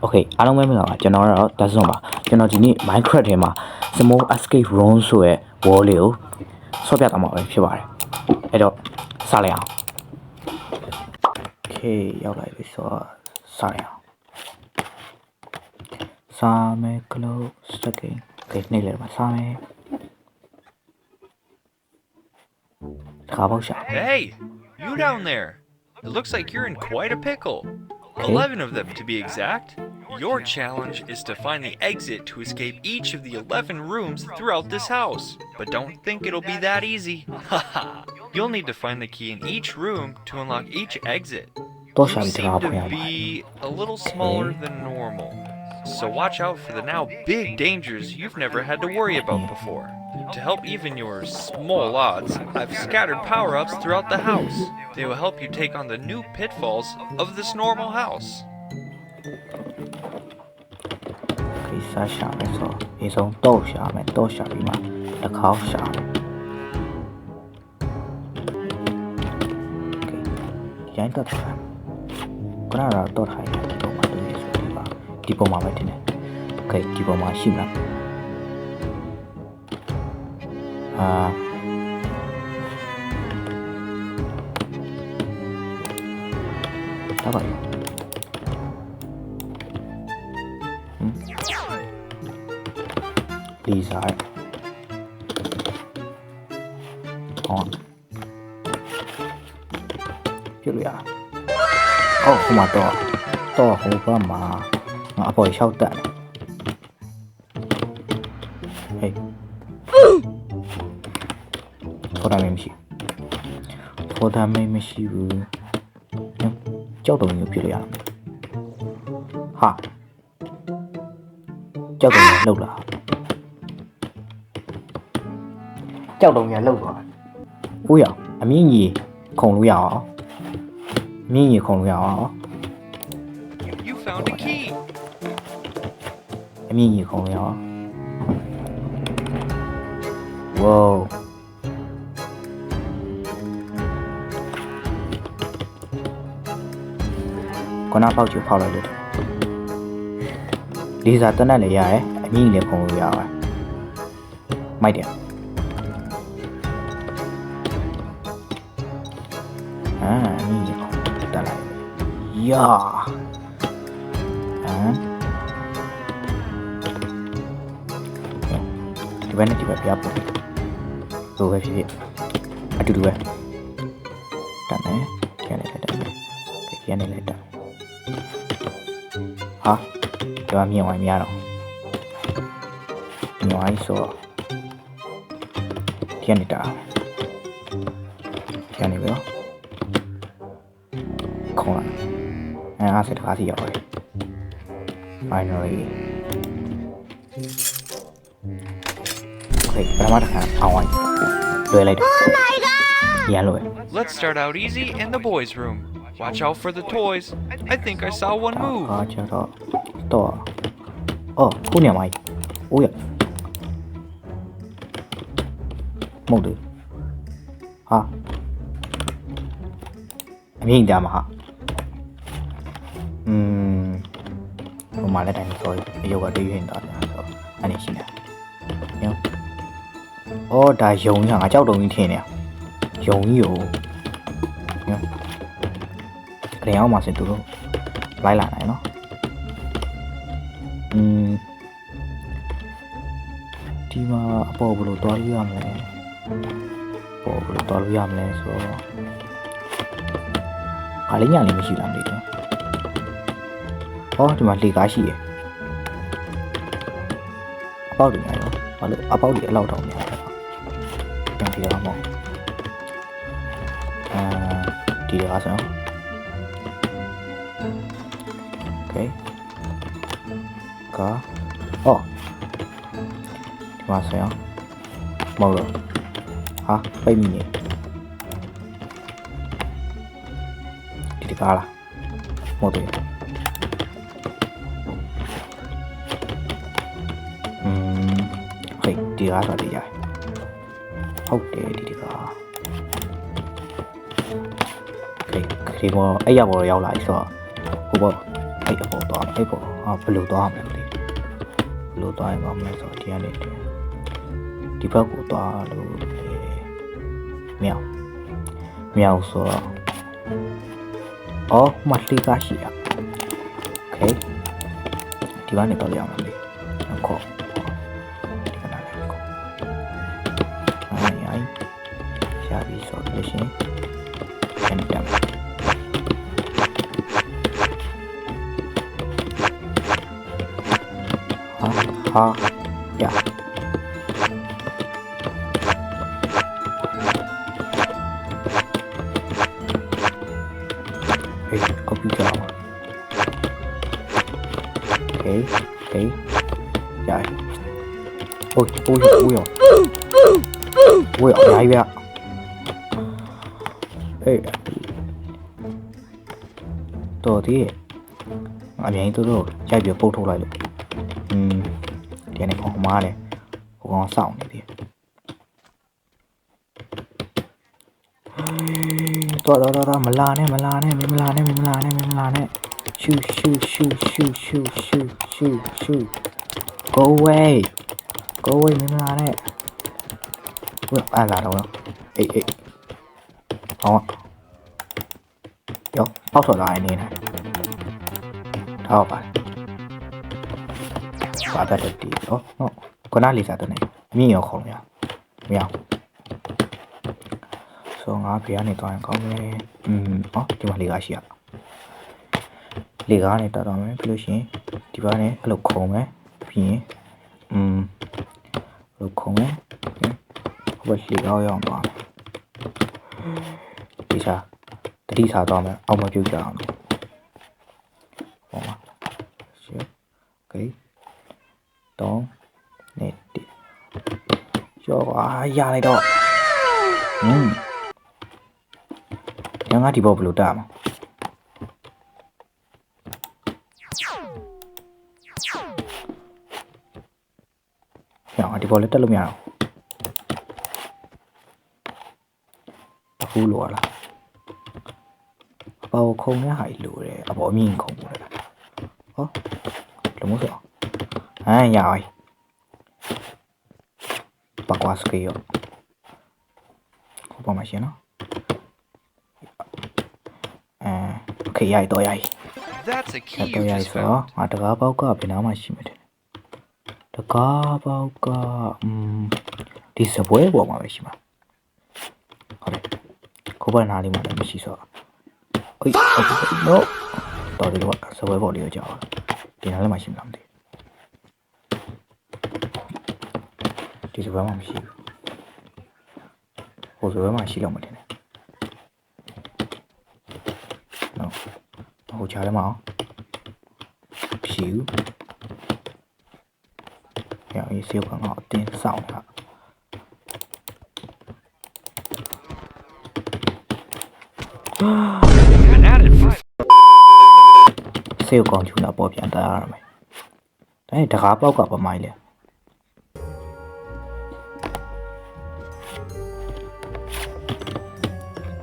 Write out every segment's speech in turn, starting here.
Okay အားလုံးပဲမင်္ဂလာပါကျွန်တော်ကတော့ဒါဆိုပါကျွန်တော်ဒီနေ့ Minecraft ထဲမှာ Small Escape Room ဆိုတဲ့ wall လေးကိုဆော့ပြသွားမှာပဲဖြစ်ပါတယ်အဲ့တော့စလိုက်အောင် Okay ရောက်လာပြီဆိုတော့စလိုက်အောင်စာမယ် close stacking Okay နေ့လည်းမှာစာမယ်ခါပေါ့ရှာ Hey, you down there. It looks like you're in quite a pickle. 11 of them to be exact. Your challenge is to find the exit to escape each of the 11 rooms throughout this house. But don't think it'll be that easy. Haha. You'll need to find the key in each room to unlock each exit. တော့ You ရှာပြီးတ seem ကား to ဖွင့်ရမှာ be a little smaller than normal. So watch out for the now big dangers you've never had to worry about before. To help even your small odds, I've scattered power-ups throughout the house. They will help you take on the new pitfalls of this normal house. ကိစ္စရှာမယ်ဆိုအဆုံးတော့ရှာမယ်တော့ရှာပြီးမှတစ်ခေါက်ရှာမယ် Okay ရိုင်းတော့ထားခဏတော့ထားရတယ်ဒီပုံမှာတွေ့ရဆိုဒီပုံမှာပဲတင်တယ် Okay ဒီပုံမှာရှိမလားဒါပါလီစာဟောပြလို့ရဟုတ်ဟိုမှာတော့ဟိုဘက်မှာငါအပေါ်လျှောက်တက်တယ်ဟေးဖော်တာမရှိဘူးကြောက်တုံမျိုးပြလို့ရဟာကြောက်တုံမျိုးလှုပ်လာကြောက်တုံမျိုးလှုပ်သွားဦးရအမြင့်ကြီးခုံလို့ရအောင်အမြင့်ကြီးခုံလို့ရအောင် You found a key. အမြင့်ကြီးခုံလို့ရအောင် Wow ခုနပေါက်ချူဖောက်လိုက်လို့လေစာတက်နဲ့လည်းရတယ်အမြင့်ကြီးလည်းခုံလို့ရပါတယ်မိုက်တယ်အမြင့်ကြီးခုံတက်လိုက်ယာဒီဘက်နဲ့ဒီဘက်ပြပို့လိုပဲဖြစ်ဖြစ်အတူတူပဲတက်မယ်ကျန်နေလည်းတက်မယ်ကျန်နေလည်းတက်ဟာဒီမှာမြင်ဝိုင်းမရတော့မြင်ဝိုင်းဆိုကျန်နေတာကျန်နေပြီနော်ခေါင်းလာအားစတကားစီရောက်တယ် finally Okay ပထမတစ်ခါအောင်ဝိုင်းလွှဲလိုက်တယ် Oh my god ရလို့ Let's start out easy in the boys' room. Watch out for the toys. I think I saw one move. ဟာကျတော့အော်ခုညမိုင်းအိုးရမဟုတ်တယ်ဟာအမြင့်ကြမှာဟာဟိုမှာလည်းတိုင်းဆိုအယုတ်ကတည်းကဟင်တာဆိုအနေရှိနေညောအော်ဒါယုံညာငါကြောက်တုံကြီးထင်နေယုံကြီးကိုညောခရင်အောင်မှာစတူလို့လိုက်လာနိုင်နော်ဒီမှာအပေါ်ဘလို့တွားလို့ရမလဲပေါ်ဘလို့တွားလို့ရမလဲဆိုတော့အားလေးညာလေးမရှိလားမသိဘူးဟောဒီမှာလေကားရှိရအပေါက်တွေများရောဘာလို့အပေါက်တွေအလောက်တောင်များလဲပြန်ကြည့်ရအောင်ဒီကားဆိုOkay ကားအော်ဒီမှာဆိုရင်မဟုတ်တော့ဟာပိတ်မိနေဒီကားလားမဟုတ်တယ်ဒီကားဆိုတည်ရတယ်ဟုတ်တယ်ဒီကား Okay ခရီးပေါ်အဲ့ရပေါ်ရောက်လာပြီဆိုတော့ဟိုဘော အဲ့အပေါ်သွားအဲ့ပေါ်ဟာဘယ်လိုသွားမလဲမသိဘူးဘယ်လိုသွားရင်ကောင်းမလဲဆိုတော့ဒီကနေဒီဘက်ကိုသွားလို့မြောက်ဆိုတော့အော်မလှီကားရှိရโอเคဒီကနေတော့ရအောင်လေခေါ်ဒီကနေ့ခေါ်အိုင်ရှာပြီးဆိုလို့ရှိရင်ပြန်တက်ဟာရOkay. Dạ. Ôi, ôi, ôi rồi. Ôi, ở đây vậy ạ. Ê. Tôi thì anh tôi rồi, chạy việc bố thu lại được. Cái này không ma này. Không sòng này thì. Tôi đó mà la này. Shoot. Go away, mình là đấy. Ui, ai là đâu đâu? Ê. Đó. Yo, bao thổi lại này này. Đâu phải. Bà ta được đi. Nó. Con ai lì ra từ này? Nhiều khổng nhỉ? Mèo. Số ngã phía này toàn có cái. Nhưng mà lì gà xì ạ. Lì gà này ta đó mấy phía xí. Thì bà này lục khổng ấy. Phía lục khổng ấy. Vậy lì gà ơi ông bà. Đi xa. Đi xa đó mà ông mà chưa chào. Cái đó nè cho ra này đó. Yang ada di bawah peluda mah. Yang ada di bawah peluda lu miao. Aku luar lah. Bao không nhá hải lùi đấy, bỏ miên không rồi. Ơ, đúng rồi. À, rồi. Bạc qua skill. Không bao mà xí nó. Khi ai tôi ai. That's a key Tôi you ai just số. found. À, tôi có bao cơ bên nào mà xí mà. Tôi có bao cơ. Đi sửa bối bộ mà xí mà. Thôi. Không bao nào đi mà làm xí số. Ôi, no. Tôi đi đâu, sửa bối bộ đi ở chỗ. Thì nó là mà xí làm gì. Thì sửa bối mà xí. Ủa sửa bối mà xí lòng mà thế này. No. Hỗ trợ đấy mà. Xíu. Kiểu như siêu bằng họ tên sọng hả. Even added 5. Siêu còn chúng đã bỏ biển ta rồi mày. Đấy, đã khá bao cả vào mày liền.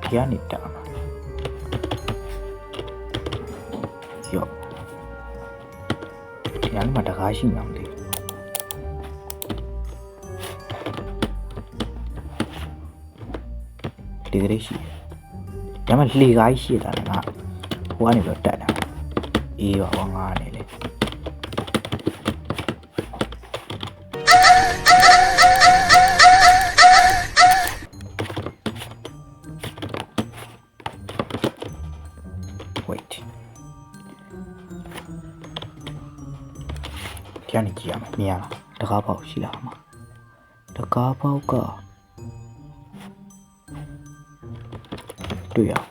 Phía này trả. Yo. Nhắn mà đã khá xin lòng thì. Đi cái đấy xí. Nhắn mà lì gái xí là ngạ. Quá này vừa chạy nào. Ý vào con ngà này lên. Wait. Cái này gì à mày? Mẹ à? Đã có bảo xí là mà. Đã có bảo cả. Đúng à?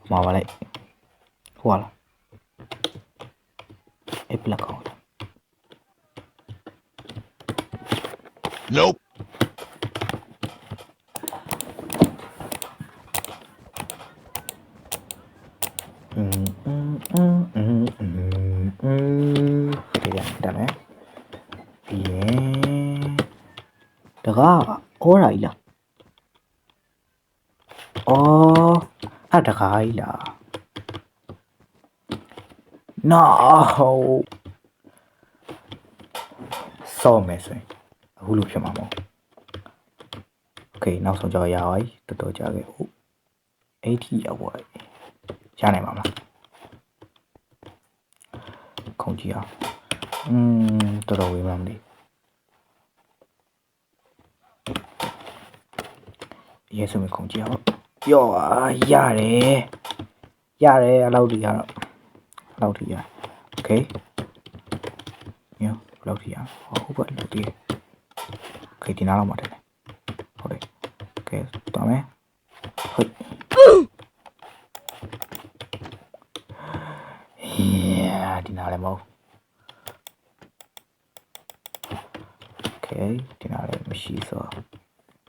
Mà vào đây. Qua là. Ép là không. Nope. Tidak. Bien. Daga, ora ila. Oh, ada kaila. No စောမယ်ဆိုရင်အခုလိုဖြစ်မှာမဟုတ် Okay နောက်ဆုံးကြောက်ရပါပြီတော်တော်ကြာခဲ့ဟုတ်80ရောက်ပါပြီရနိုင်ပါမလားခုံကြည့်အောင်တော်တော်ဝေးမှမသိရဲဆိုမခုံကြည့်အောင်ပြောရတယ်အလောက်ဒီကတော့လောက်ဒီရ Okay ညလောက်ဒီရဟုတ်ပါလောက်ဒီ Okay ဒီနားလောက်မှာတယ်ဟုတ်တယ် Okay တော်မယ်ဟုတ်ဒီနားလည်းမဟုတ် Okay ဒီနားလည်းမရှိဆို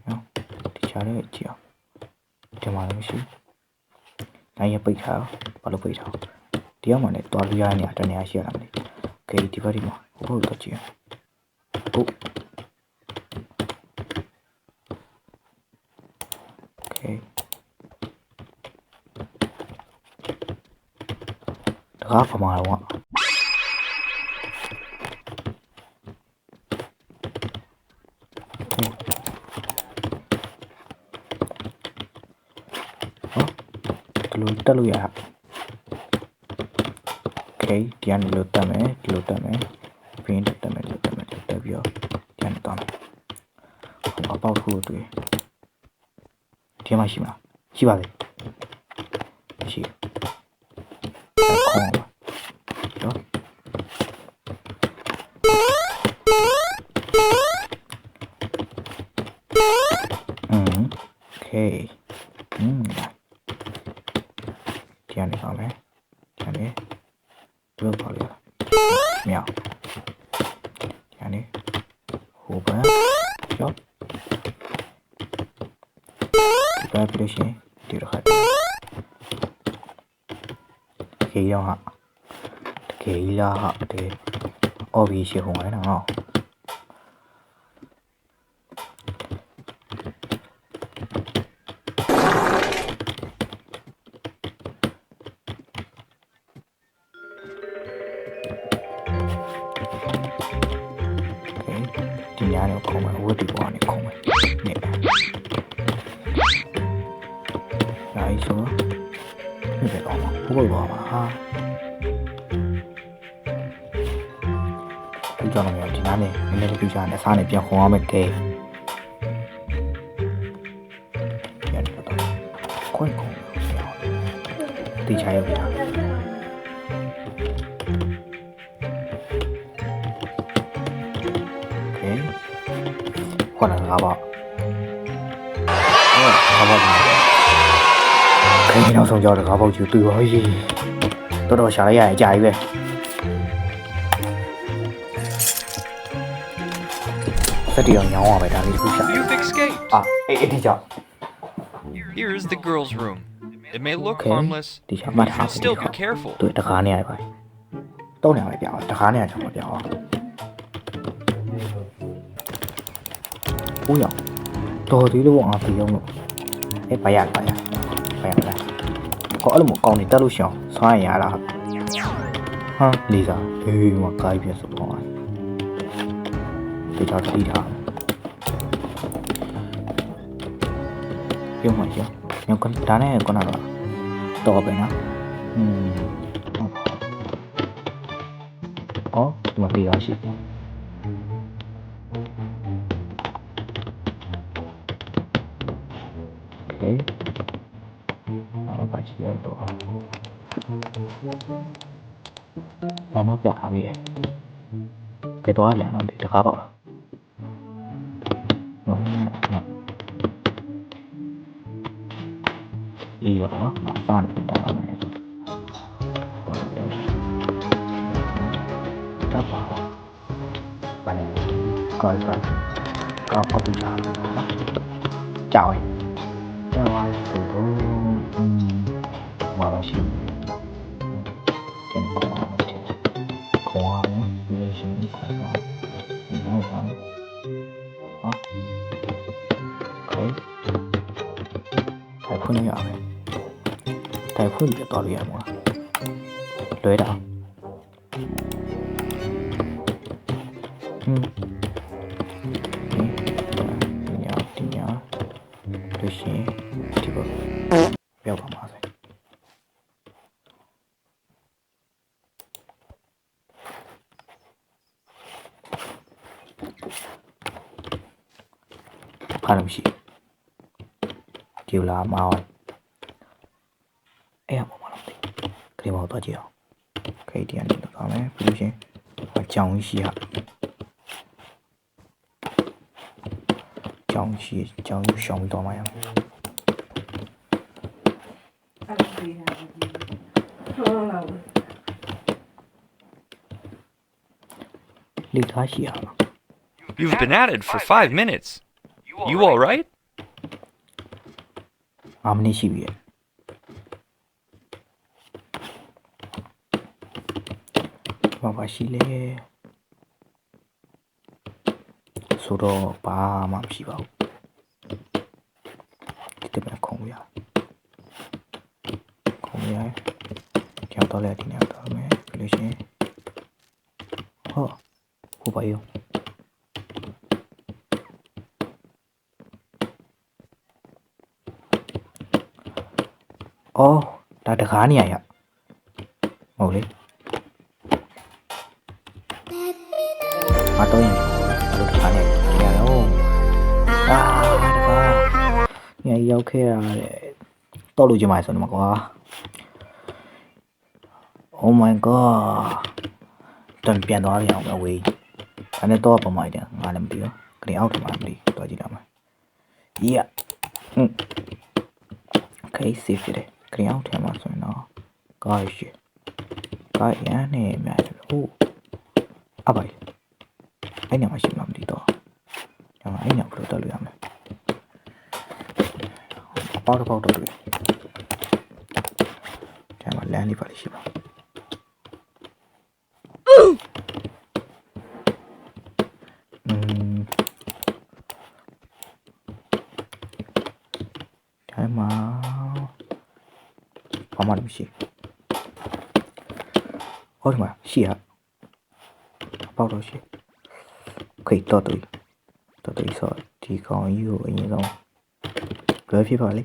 နော်ဒီချားလေးကြည့်အောင်ဒီမှာလည်းမရှိနိုင်ရပိတ်ထားဘာလို့ပိတ်ထားဒီအောင်မှလည်းတွားပြရနေတနေရာရှိရလားမသိ Okay ဒီဘက်ဒီမှာဟုတ်တော့ကြည့်ဟုတ် Okay တကားပမာတော့တက်လို့ရ Okay ဒီကနေလို့တက်မယ်ဒီလိုတက်မယ်ဘင်းတက်မယ်တက်ပြီးတော့ဒီကနေတော့အပေါက်ထိုးတွေ့ဒီမှာရှိမလားရှိပါလေရှိခေါင်းတော့ Okay ဒီကနေပါမယ်ဒီကနေဘယ်ပါလဲမြောက်ဒီကနေဟိုဘက်ရောဒီဘက်ပြရှင်ဒီတော့ခေရောဟာတကယ်လားဟာတဲ့ obvious ဟိုမယ်နော်ဒီညာတော့ခေါင်းမှာဝတ်ဒီပေါ်ကနေခေါင်းမှာနေနိုင်ဆိုဒီကတော့ဘယ်လိုပါဟာဒီကြောင့်လည်းဒီနားနဲ့နည်းနည်းလေးပြချာနဲ့အစားနဲ့ပြန်ခေါ်ရမယ်တဲ့ပြန်တော့ခွင့်ခေါ်တီချာရောက်တာခေါ်လာတာပါခင်းနောက်ဆုံးကြောက်တဲ့ကားပေါက်ကြီးတွေ့ပါရဲ့တော်တော်ရှာလိုက်ရရင်ကြာပြီပဲစက်တီအောင်ညောင်းရပဲဒါလေးခုရှာ You've escaped. အဲ့ဒီကြောင့် Here is the girls' room. It may look Okay. harmless, ဒီချာ but မှတ် you ထား should still be careful. တွေ့တကားနေရပါတော့နေရပဲပြောင်းတကားနေရချင်မပြောင်းဦးရောတော်သေးလို့အောင်ပြောင်းလို့ဘာရလဲခေါ်အဲ့လိုမကောင်းနေတက်လို့ရှောင်းဆွမ်းရလားဟာလီစာဟေးမကိုင်းပြဆိုတော့ဒီတော့တီးထားပြုံးမရညကဒါနဲ့ကနာတော့ပဲနော်အော်ဒီမှာပြေးရရှိOkay. Apa baca tu? Mama tak habis. Ketua lah nanti dekat apa? Iya, apa ni? Apa? Banyak. Kau bisa. Chào em. Từ đó mà chị trên khoa về sinh hoạt nói rằng đó thầy phun nhỏ này thầy phun cho tao liền mà lưới đạo ဒီညာတို့ရှင်ဒီပေါ်ပြောပါမှာစေခါရမရှိဒီလာမောင်းအဲ့အပေါ်မှာတော့ခရီးမောင်းတော့ကြည့်အောင်ခရီးတရားနေတော့ပါမယ်ပြီးလို့ရှင်အကြောင်းရှိဟာကြောင်းရှိကြောင်းရှောင်းတော့မှရမယ်လိထားရှိဟာ You've been at it for 5 minutes. You all right? 5 မိနစ်ရှိပြီဘာပါရှိလဲဆိုတော့ဘာမှမရှိပါဘူးဒီတပတ်ခုံရကြောက်တော့လဲဒီနေ့တော့မယ်ပြီးလို့ရှင်ဟုတ်ပါရောအော်ဒါတကားနေရဟုတ်လေမတော်ရင်လို့တကားနေရတော့တကားညရောက်ခဲ့ရတယ်တော့လို့ကြမှာဆိုတော့ကွာ Oh my god တန်ပြန်သွားရအောင်အဝေးဒါနဲ့တော့ပုံမှန်တယ်ငါလည်းမသိဘူးခရင်အောက်ထမှာမသိတော့ကြည့်လာမှာ Yeah Okay safe တယ်ခရင်အောက်ထမှာဆိုရင်တော့ကားရှိကားရန်နေများတယ်ဟုတ်အပိုင်အဲ့ညမရှိမှမသိတော့ကျွန်တော်အဲ့ညဘယ်လိုတက်လို့ရမလဲပေါက်တော့တွေ့ကျွန်တော်လမ်းလေးပါလိရှိပါထိုင်မှာဘာမှမရှိဟုတ်တယ်မရှိရပေါက်တော့ရှိခေတော့တူဆိုဒီကောင်ကြီးကိုအရင်ဆုံးလွယ်ဖြစ်ပါလေ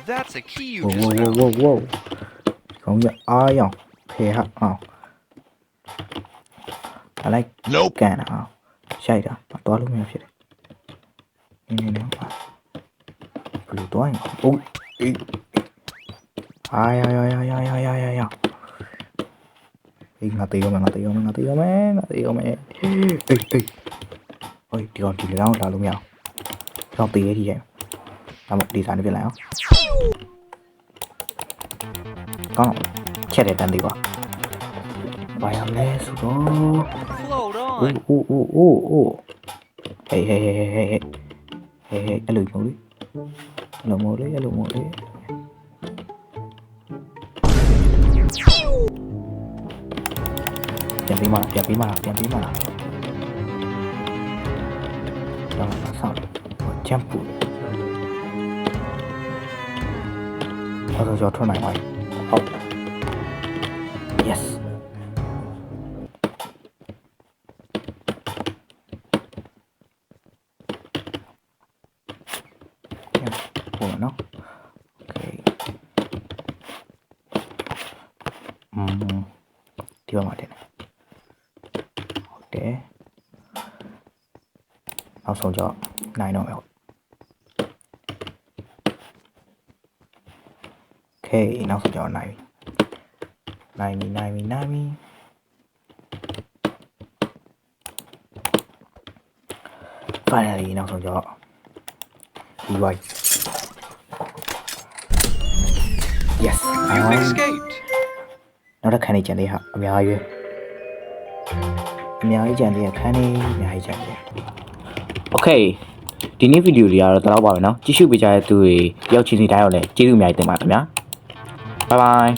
That's a key you Whoa, just found. whoa. ကောင်ကြီးအားရောင်ဖေဟာအောင်I like no ကန်အောင်ရှိုက်တာတော့လို့မရဖြစ်တယ်နင်းပါဘယ်လိုတော့ရင်အိုးအေးအာယာအေးငါတေးရောမယ်အေးဟိုဒီကောင်ဒီလောင်းလာလို့မရအောင်တော့တေးရည်ရဲ့ဒါမှဒီစားနေပြလိုက်အောင်ကောင်းချက်တဲ့တန်းသေးပါဘာရမလဲဆိုတော့ Float on. Oh. Hey. အဲ့လိုမို့လေပြန်ပြီးမှတော့ဆောက်ချမ်ပူတော့ကြောထွက်နိုင်ပါဟုတ် yes no okay ဒီမှာတင်ဟုတ်တယ်နောက်ဆုံးကြောနိုင်တော့မယ်ဟုတ် okay နောက်ဆုံးကြောနိုင်ပြီ finally နောက်ဆုံးကြောဒီဝိုင်းYes, You've escaped. နောက်တစ်ခန်းနေကြသေးဟာအများကြီးကြံသေးခန်းနေအများကြီးကြံသေး Okay ဒီနေ့ဗီဒီယိုလေးကတော့တော့ပါပဲเนาะကြည့်ရှုပေးကြတဲ့သူတွေတယောက်ချင်းစီတိုင်းရောလည်းကျေးဇူးအများကြီးတင်ပါတယ်ခင်ဗျာ Bye bye